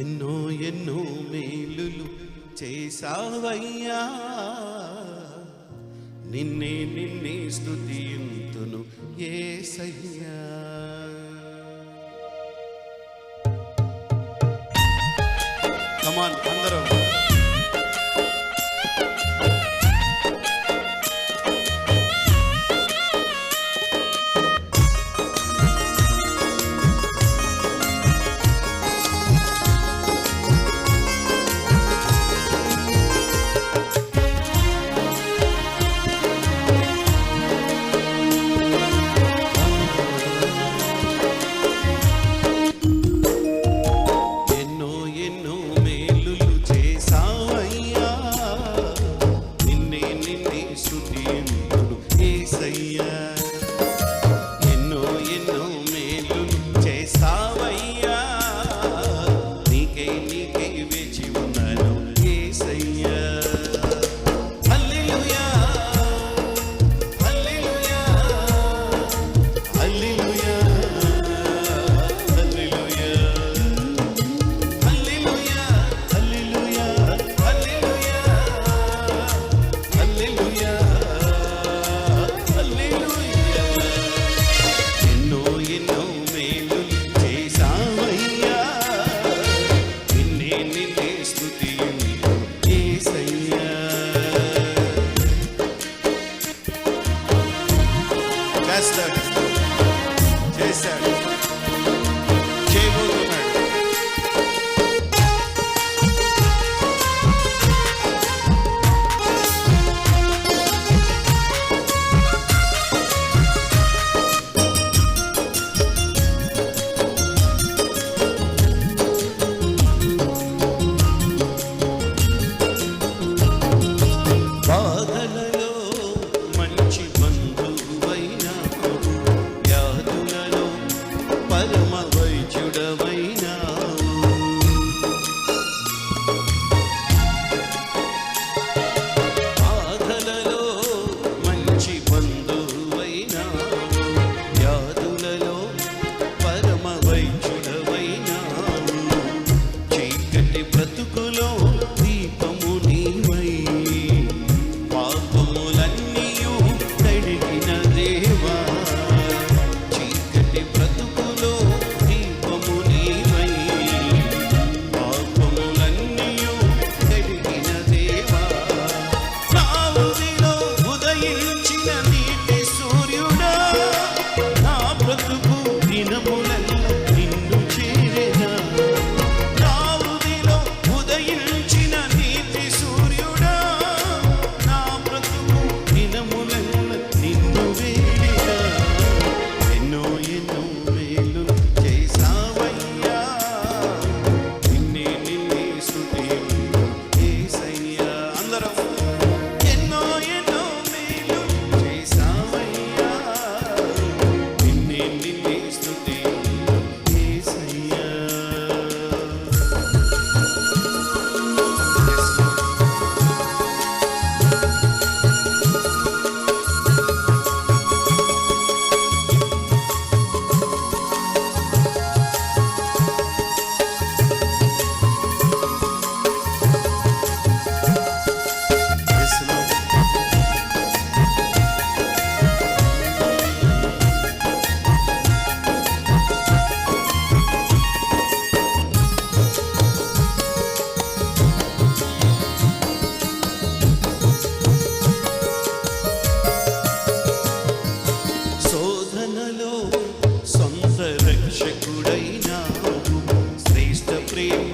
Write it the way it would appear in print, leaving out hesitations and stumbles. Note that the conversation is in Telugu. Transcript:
ఎన్నో ఎన్నో మేలులు చేసావయ్యా, నిన్నే నిన్నే స్తుతింతును యేసయ్యా. కమాన్ అందరూ చేశాడు, చేయబోతున్నాడు. బాధలలో మంచి బంధువైనావు, వ్యాధులలో పరమ వైద్యుడవైనావు. బాధలలో మంచి బంధువైనావు, వ్యాధులలో పరమ వైద్యుడవైనావు. చీకటి బ్రతుకులో దీపము నీవై, పాపములన్నీయు కడిగిన దేవా. చీకటి బ్రతుకులో దీపము నీవై, పాపములన్నీయు కడిగిన దేవా. నా ఉదిలో ఉదయించిన నీటి సూర్యుడా, నా బ్రతుకు దినములల్ల నిన్ను చేరెనా. నా ఉదిలో ఉదయించిన నీటి సూర్యుడా, నా బ్రతుకు దినములల్ల నిన్ను వేడినా. ఎన్నో ఎన్నో మేలు చేసావయ్యా, నిన్నే నిన్నే స్తుతింతును యేసయ్యా. అందరం ఎన్నో ఎన్నో మేలు చేసావయ్యా, నిన్నే నిన్నే స్తుతింతును యేసయ్యా. Yes, Lord. శోధనలో సొంత రక్షకుడైనావు, శ్రేష్ఠ ప్రేమ